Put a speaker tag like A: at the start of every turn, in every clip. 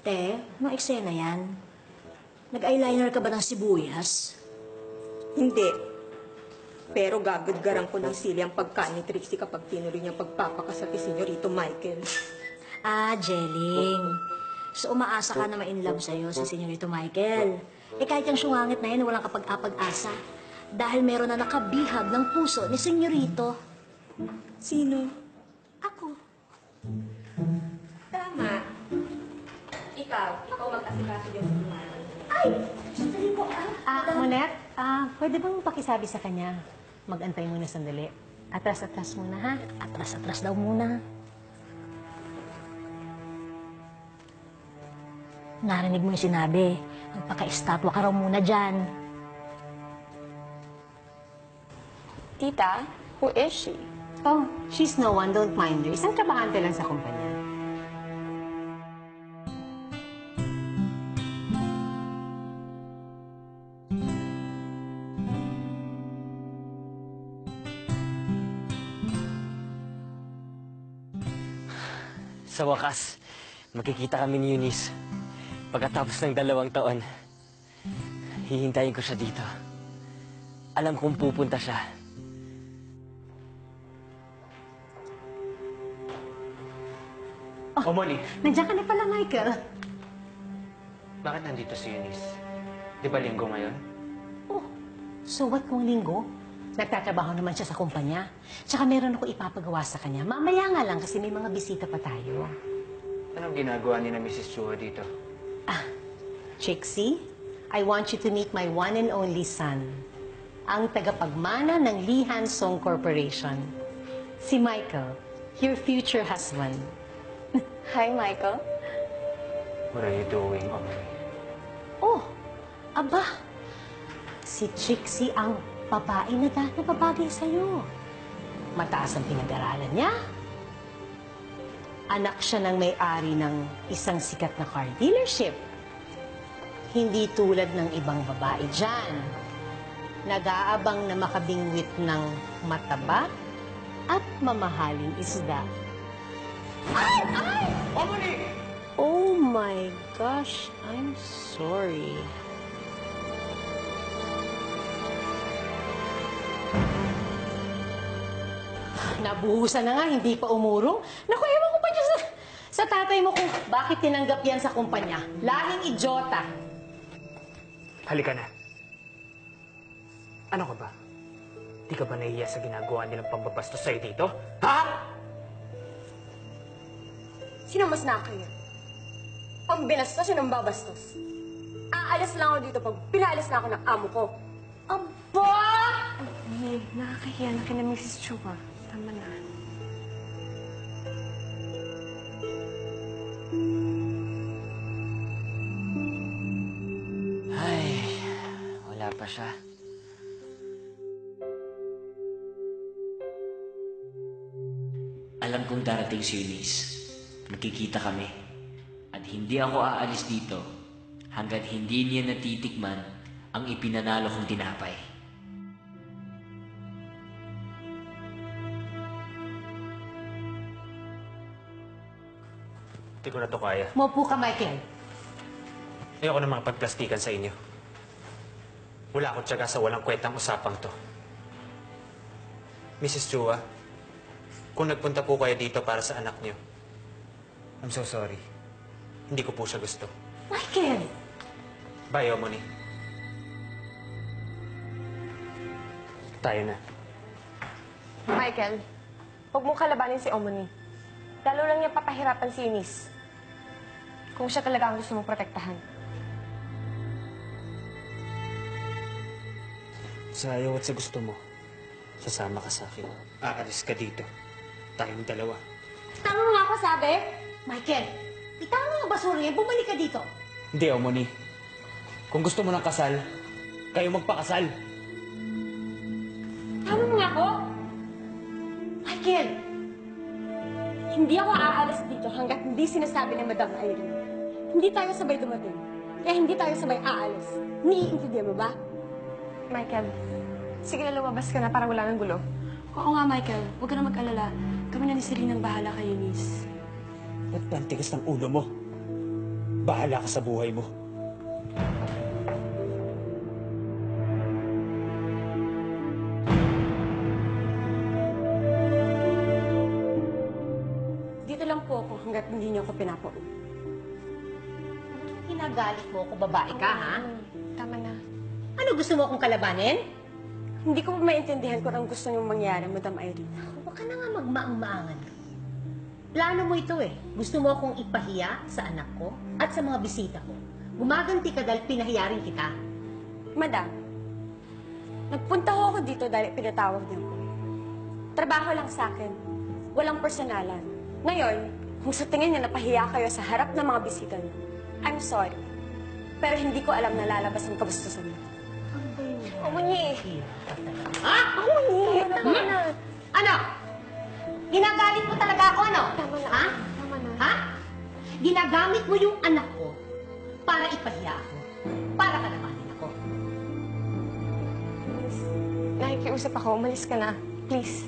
A: Te, anong eksena yan? Nag-eyeliner ka ba ng sibuyas?
B: Hindi. Pero gagadgaran ko ng sili ang pagkain ni Trixie kapag tinuloy niyang pagpapakasal kay Senyorito Michael.
A: Ah, Jelling. So, umaasa ka na ma-inlove sa'yo si Senyorito Michael. Eh, kahit yung sungangit na yan, walang kapag-apag-asa. Dahil meron na nakabihag ng puso ni Senyorito.
B: Sino?
A: Ako.
B: Tama. Ikaw mag-asikaso dyan sa tumaran.
A: Ay! Sandali po,
C: Monet, pwede bang pakisabi sa kanya? Mag-antay muna sandali. Atras-atras muna, ha?
A: Atras-atras daw muna. Narinig mo yung sinabi. Magpaka-estatwa ka raw muna dyan.
D: Tita, who is she?
C: Oh, she's no one, don't mind her. Isang trabahante lang sa kumpanya.
E: Sa wakas, magkikita kami ni Eunice. Pagkatapos ng 2 taon, hihintayin ko siya dito. Alam kong pupunta siya.
C: Oh,
E: Molly,
C: Nandiyan ka na pala, Michael.
E: bakit nandito si Eunice? Di ba linggo ngayon?
C: Oh, so what kung linggo? Nagtatrabaho naman siya sa kumpanya. Tsaka meron ako ipapagawa sa kanya. Mamaya nga lang kasi may mga bisita pa tayo.
E: Anong ginagawa ni na Mrs. Chua dito?
C: Trixie, I want you to meet my one and only son. Ang tagapagmana ng Lee Han-sung Corporation. Si Michael, your future husband.
D: Hi, Michael.
E: What are you doing, Omri?
C: Oh, aba, si Trixie ang babae na dahil nababagay sa'yo. Mataas ang pinag-aralan niya. Anak siya ng may-ari ng isang sikat na car dealership. Hindi tulad ng ibang babae dyan. Nag-aabang na makabingwit ng mataba at mamahaling isda.
E: Omri!
C: Oh my gosh, I'm sorry. Nabuhusan na nga, hindi pa umurong. Naku, ewan ko pa dyan sa tatay mo kung bakit tinanggap yan sa kumpanya. Lahing idiota.
F: Halika na. Ano ka ba? Di ka ba nahihiya sa ginagawa nilang pambabastos sa'yo dito? Ha?
D: Sino mas nakakaya? Ang binastos yun ang babastos. Aalis lang ako dito pag pinalis na ako ng amo ko. Aba!
G: Nakakahiya na kina Mrs. Chua. Tama na.
E: Ay, wala pa siya. Alam kong darating si Eunice. Magkikita kami. At hindi ako aalis dito hanggat hindi niya natitikman ang ipinanalo kong tinapay.
F: Hindi ko na to kaya.
C: Maupo ka, Michael.
F: Ayoko na makapagplastikan sa inyo. Wala akong tiyaga sa walang kwentang usapang to. Mrs. Chua, kung nagpunta po kayo dito para sa anak niyo, I'm so sorry. Hindi ko po siya gusto.
C: Michael!
F: Bye, Omoni. Tayo na.
D: Michael, huwag mong kalabanin si Omoni. Lalo lang niya papahirapan si Eunice. Kung siya talaga ang gusto mong protektahan.
F: Sa ayaw at sa gusto mo, sasama ka sa akin. Aalis ka dito. Tayong dalawa.
D: Tama nga ako sabi!
C: Michael, itaw mo nga basura yan. Bumalik ka dito.
F: Hindi, Omoni. Kung gusto mo ng kasal, kayo magpakasal.
D: Tama mo nga ako!
C: Michael!
D: Hindi ako aalis dito hanggat hindi sinasabi ni Madam Irene. Hindi tayo sabay dumating. Kaya hindi tayo sabay aalis. Naiintindihan mo ba? Michael, sige na lumabas ka na para wala ng gulo.
G: Oo nga, Michael. Huwag ka na mag-alala. Kami na ni Celine ang bahala kay Eunice.
F: Ba't ba ang tigas ng ulo mo?
H: Bahala ka sa buhay mo.
D: Dito lang po ako hanggat hindi niyo ako pinapauwi.
C: Ginagalit mo ako, babae ka, ha?
G: Tama na.
C: Ano, gusto mo akong kalabanin?
D: Hindi ko pa maintindihan kung ang gusto niyong mangyari, Madam Irene.
C: Huwag ka na nga magmaang-maangan. Plano mo ito eh. Gusto mo akong ipahiya sa anak ko at sa mga bisita ko. Gumaganti ka dahil pinahiya rin kita.
D: Madam, nagpunta ho ako dito dahil pinatawag niyo ko. Trabaho lang sa akin. Walang personalan. Ngayon, kung sa tingin niyo napahiya kayo sa harap ng mga bisita niyo, I'm sorry. Pero hindi ko alam na lalabas ang kabustusan niyo. Umunyi!
C: Ha? Ano? Ginagalit mo talaga ako, ano?
G: Tama na.
C: Ha?
G: Tama na.
C: Ha? Ginagamit mo yung anak ko para ipahiya ako. Para kalabanin ako.
D: Nakikiusap ako, umalis ka na. Please.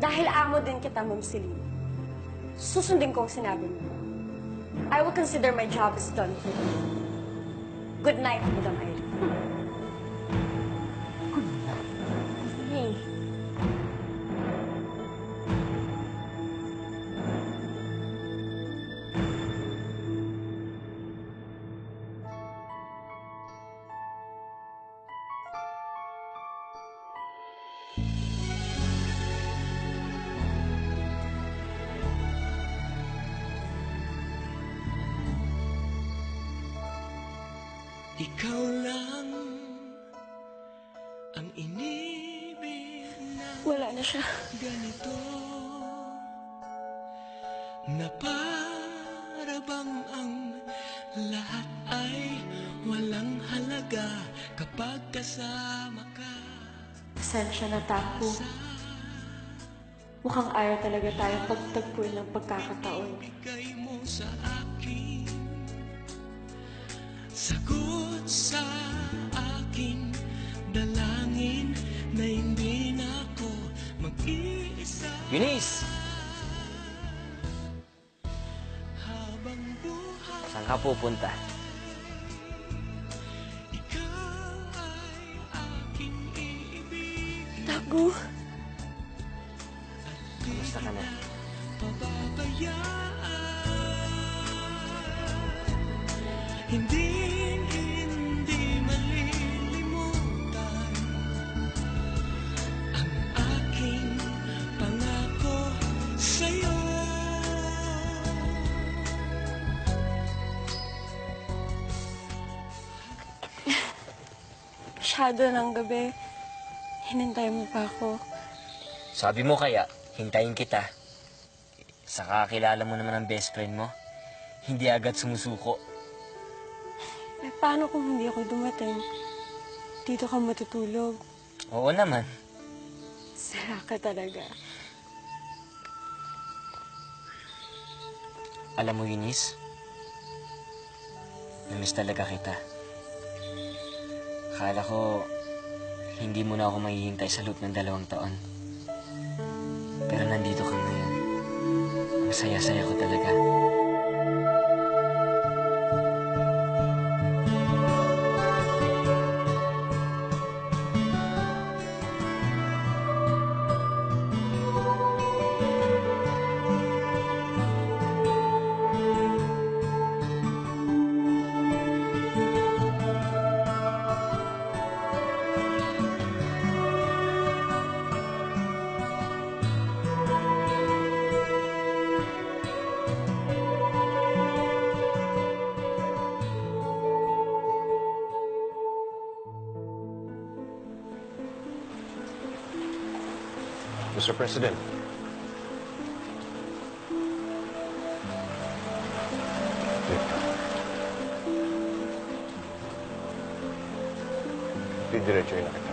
D: Dahil amo din kita, Ma'am Celine. Susundin ko ang sinabi mo. I will consider my job is done for you. Good night, Madam Irene. Hey.
I: Ikaw lang ang inibig na
D: Wala na siya.
I: ganito, na para bang ang lahat ay walang halaga kapag kasama ka.
D: Pasensya na, Tapo. Mukhang ayaw talaga tayo pagtagpuin ng pagkakataon.
I: Bigay mo sa akin sagot sa aking dalangin na hindi na ako mag-iisa
E: Eunice!
I: habang buhay.
E: Saan ka pupunta?
I: Ikaw ay aking iibig.
D: Tago.
E: Kamusta ka na?
I: Pababayaan. Hindi malilimutan ang aking pangako sa'yo.
D: Masyado ng gabi. Hinintay mo pa ako.
E: Sabi mo kaya, hintayin kita. Sa kakilala mo naman ang best friend mo, hindi agad sumusuko.
D: Eh, paano kung hindi ako dumating? Dito ka matutulog.
E: Oo naman.
D: Sara ka talaga.
E: Alam mo, Eunice, namiss talaga kita. Akala ko, hindi mo na ako mahihintay sa loob ng 2 taon. Pero nandito ka ngayon. Ang saya-saya ko talaga.
J: Mr. President. Didiretsuhin na kita.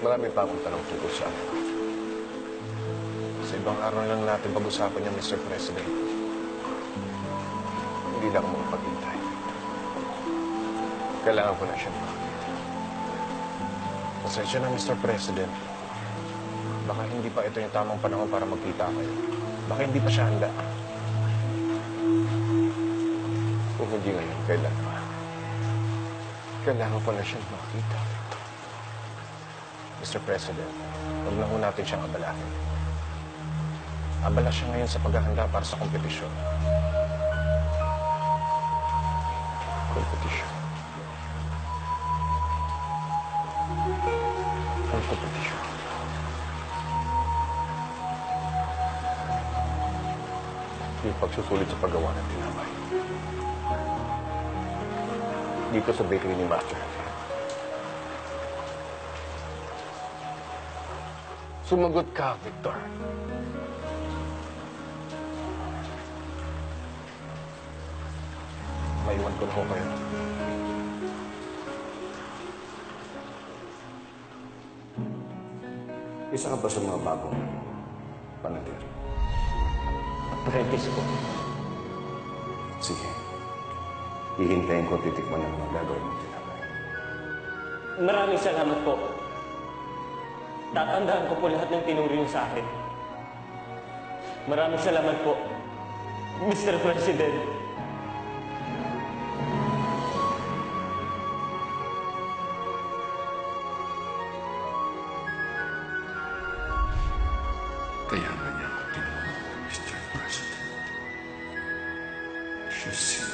J: Marami pa akong tanong tungkol sa akin. Sa ibang araw lang natin pag-usapan niya, Mr. President. Hindi lang ako makapag-hintay. Kailangan ko na siya makakita. Pasensya na, Mr. President. Baka hindi pa ito yung tamang panahon para magkita kayo. Baka hindi pa siya handa. Kung hindi ngayon, kailan pa? Kailangan ko na siyang makita. Mr. President, huwag na ho natin siyang abalahin. Abala siya ngayon sa paghahanda para sa kompetisyon. Kompetisyon. Ang kompetisyon. Yung pagsusulit sa paggawa ng tinapay. Dito sa bakery ni Master. Sumagot ka, Victor. Maiwan ko na ho kayo.
H: Isa ka ba sa mga bagong panatir?
E: Apprentice po.
H: Sige. Hihintayin ko titikman ng mga gagawin mong tinapay.
E: Maraming salamat po. Tatandaan ko po lahat ng tinuri niyo sa akin. Maraming salamat po, Mr. President.
H: Kaya nga niya ako tinawag, Mr. President. Siya si